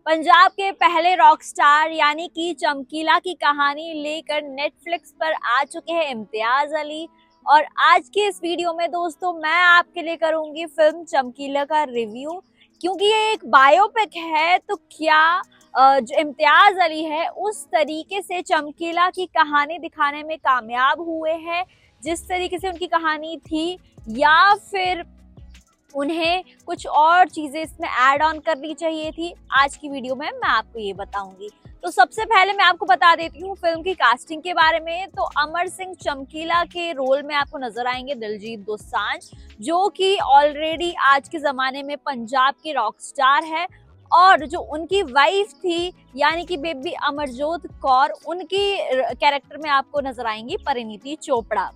पंजाब के पहले rock star यानी कि चमकीला की कहानी लेकर नेटफ्लिक्स पर आ चुके हैं इम्तियाज अली। और आज के इस वीडियो में दोस्तों मैं आपके लिए करूंगी फिल्म चमकीला का रिव्यू, क्योंकि ये एक बायोपिक है। तो क्या जो इम्तियाज अली है उस तरीके से चमकीला की कहानी दिखाने में कामयाब हुए हैं जिस तरीके से उनकी कहानी थी, या फिर उन्हें कुछ और चीजें इसमें ऐड ऑन करनी चाहिए थी? आज की वीडियो में मैं आपको ये बताऊंगी। तो सबसे पहले मैं आपको बता देती हूँ फिल्म की कास्टिंग के बारे में। तो अमर सिंह चमकीला के रोल में आपको नजर आएंगे दिलजीत दोसांझ, जो कि ऑलरेडी आज के जमाने में पंजाब के रॉक स्टार है। और जो उनकी वाइफ थी यानी कि बेबी अमरजोत कौर, उनकी कैरेक्टर में आपको नजर आएंगी परिणीति चोपड़ा।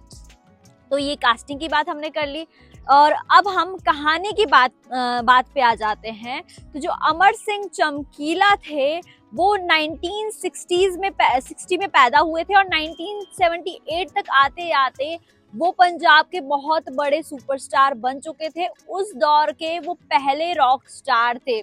तो ये कास्टिंग की बात हमने कर ली और अब हम कहानी की बात पे आ जाते हैं। तो जो अमर सिंह चमकीला थे वो 1960 में 60 में पैदा हुए थे और 1978 तक आते आते वो पंजाब के बहुत बड़े सुपरस्टार बन चुके थे। उस दौर के वो पहले रॉक स्टार थे।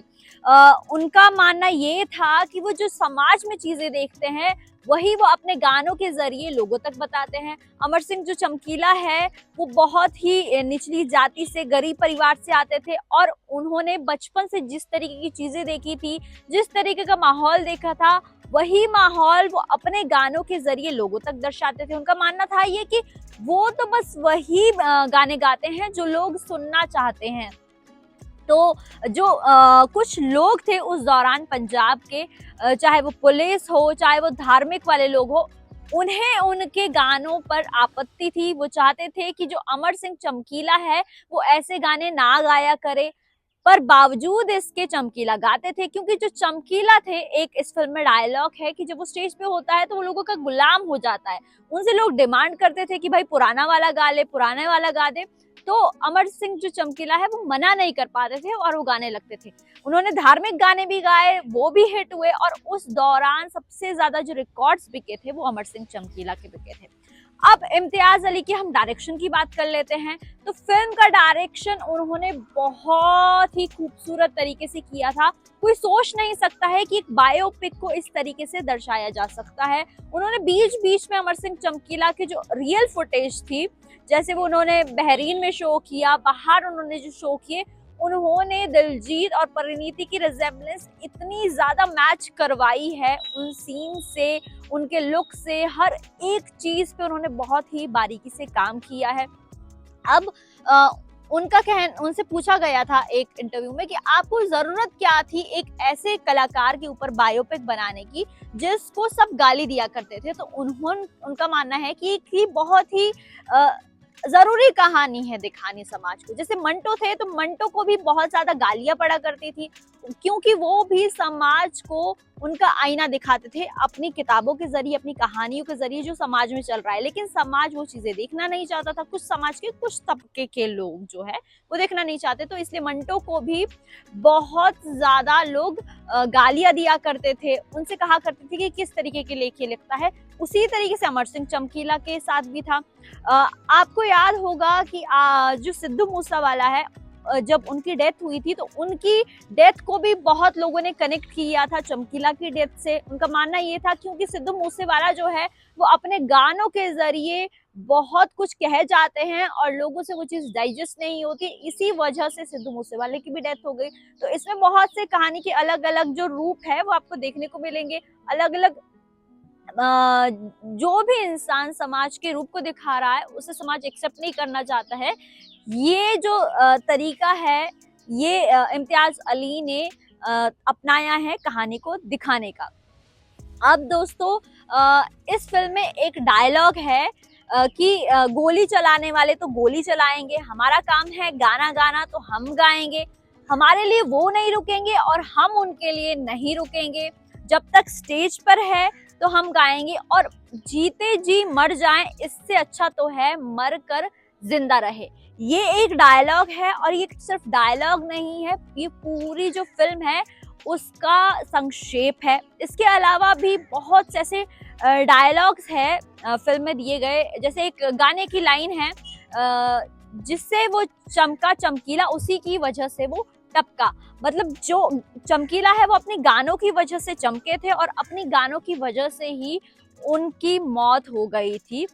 उनका मानना ये था कि वो जो समाज में चीजें देखते हैं वही वो अपने गानों के जरिए लोगों तक बताते हैं। अमर सिंह जो चमकीला है वो बहुत ही निचली जाति से, गरीब परिवार से आते थे और उन्होंने बचपन से जिस तरीके की चीजें देखी थी, जिस तरीके का माहौल देखा था, वही माहौल वो अपने गानों के जरिए लोगों तक दर्शाते थे। उनका मानना था ये कि वो तो बस वही गाने गाते हैं जो लोग सुनना चाहते हैं। तो जो कुछ लोग थे उस दौरान पंजाब के, चाहे वो पुलिस हो चाहे वो धार्मिक वाले लोग हो, उन्हें उनके गानों पर आपत्ति थी। वो चाहते थे कि जो अमर सिंह चमकीला है वो ऐसे गाने ना गाया करे, पर बावजूद इसके चमकीला गाते थे। क्योंकि जो चमकीला थे, एक इस फिल्म में डायलॉग है कि जब वो स्टेज पे होता है तो वो लोगों का गुलाम हो जाता है। उनसे लोग डिमांड करते थे कि भाई पुराना वाला गा ले, पुराने वाला गा दे। तो अमर सिंह जो चमकीला है वो मना नहीं कर पाते थे और वो गाने लगते थे। उन्होंने धार्मिक गाने भी गाए, वो भी हिट हुए और उस दौरान सबसे ज्यादा जो रिकॉर्ड्स बिके थे वो अमर सिंह चमकीला के बिके थे। अब इम्तियाज अली की हम डायरेक्शन की बात कर लेते हैं। तो फिल्म का डायरेक्शन उन्होंने बहुत ही खूबसूरत तरीके से किया था। कोई सोच नहीं सकता है कि एक बायोपिक को इस तरीके से दर्शाया जा सकता है। उन्होंने बीच बीच में अमर सिंह चमकीला के जो रियल फुटेज थी, जैसे वो उन्होंने बहरीन में शो किया, बाहर उन्होंने जो शो किए, उन्होंने दिलजीत और परिणीति की रिजेम्बलेंस इतनी ज्यादा मैच करवाई है उन सीन से, उनके लुक से, हर एक चीज पे उन्होंने बहुत ही बारीकी से काम किया है। अब उनसे पूछा गया था एक इंटरव्यू में कि आपको जरूरत क्या थी एक ऐसे कलाकार के ऊपर बायोपिक बनाने की जिसको सब गाली दिया करते थे। तो उनका मानना है कि बहुत ही जरूरी कहानी है दिखानी समाज को। जैसे मंटो थे तो मंटो को भी बहुत ज्यादा गालियां पड़ा करती थी, क्योंकि वो भी समाज को उनका आईना दिखाते थे अपनी किताबों के जरिए, अपनी कहानियों के जरिए जो समाज में चल रहा है। लेकिन समाज वो चीजें देखना नहीं चाहता था। कुछ समाज के कुछ तबके के लोग जो है वो देखना नहीं चाहते, तो इसलिए मंटो को भी बहुत ज्यादा लोग गालियां दिया करते थे, उनसे कहा करते थे कि किस तरीके के लेखे लिखता है। उसी तरीके से अमर सिंह चमकीला के साथ भी था। आपको याद होगा कि जो सिद्धू मूसेवाला है, जब उनकी डेथ हुई थी तो उनकी डेथ को भी बहुत लोगों ने कनेक्ट किया था चमकीला की डेथ से। उनका मानना ये था क्योंकि सिद्धू मूसेवाला जो है वो अपने गानों के जरिए बहुत कुछ कह जाते हैं और लोगों से वो चीज डाइजेस्ट नहीं होती, इसी वजह से सिद्धू मूसेवाले की भी डेथ हो गई। तो इसमें बहुत से कहानी के अलग अलग जो रूप है वो आपको देखने को मिलेंगे। अलग अलग जो भी इंसान समाज के रूप को दिखा रहा है उसे समाज एक्सेप्ट नहीं करना चाहता है। ये जो तरीका है ये इम्तियाज अली ने अपनाया है कहानी को दिखाने का। अब दोस्तों इस फिल्म में एक डायलॉग है कि गोली चलाने वाले तो गोली चलाएंगे, हमारा काम है गाना गाना तो हम गाएंगे, हमारे लिए वो नहीं रुकेंगे और हम उनके लिए नहीं रुकेंगे। जब तक स्टेज पर है तो हम गाएंगे और जीते जी मर जाएं, इससे अच्छा तो है मर कर जिंदा रहे। ये एक डायलॉग है और ये सिर्फ डायलॉग नहीं है, ये पूरी जो फिल्म है उसका संक्षेप है। इसके अलावा भी बहुत से ऐसे डायलॉग्स है फिल्म में दिए गए। जैसे एक गाने की लाइन है जिससे वो चमका चमकीला, उसी की वजह से वो तब का। मतलब जो चमकीला है वो अपने गानों की वजह से चमके थे और अपनी गानों की वजह से ही उनकी मौत हो गई थी।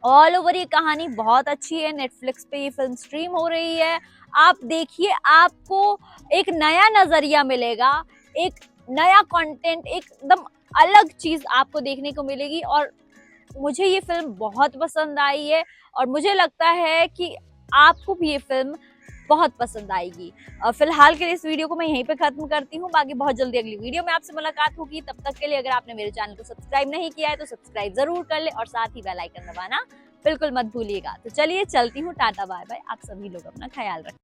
ऑल ओवर ये कहानी बहुत अच्छी है। नेटफ्लिक्स पे ये फिल्म स्ट्रीम हो रही है, आप देखिए, आपको एक नया नजरिया मिलेगा, एक नया कंटेंट, एकदम अलग चीज आपको देखने को मिलेगी। और मुझे ये फिल्म बहुत पसंद आई है और मुझे लगता है कि आपको भी ये फिल्म बहुत पसंद आएगी। फिलहाल के लिए इस वीडियो को मैं यहीं पे खत्म करती हूँ, बाकी बहुत जल्दी अगली वीडियो में आपसे मुलाकात होगी। तब तक के लिए अगर आपने मेरे चैनल को सब्सक्राइब नहीं किया है तो सब्सक्राइब जरूर कर ले और साथ ही बेल आइकन दबाना बिल्कुल मत भूलिएगा। तो चलिए चलती हूँ, टाटा बाय बाय। आप सभी लोग अपना ख्याल रखें।